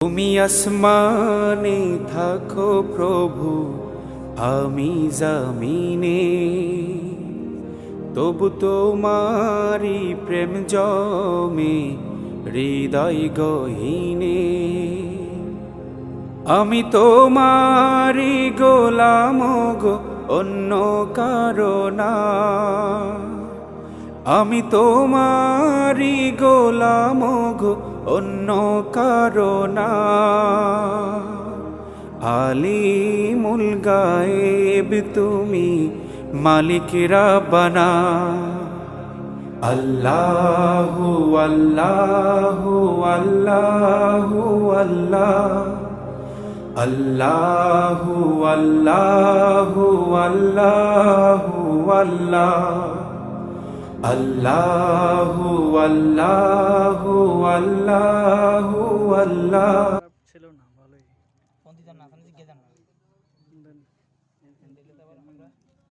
তুমি আসমানে থাকো প্রভু, আমি জমিনে, তবু তোমারি প্রেম জমে হৃদয় গহীনে। আমি তোমারি গোলাম গো, অন্য কারো না। আমি তোমারি গোলাম গো, অন্য কারো না। আলিমুল গায়েব তুমি, মালিক রাব্বানা। আল্লাহু আল্লাহু আল্লাহু আল্লাহ, আল্লাহু আল্লাহু আল্লাহু আল্লাহ, আল্লাহু আল্লাহু আল্লাহু আল্লাহ। ছিল না ভালোই কোন দিতাম না, কোন দিকে যেতাম না। দেন। দিলে তো আবার আমরা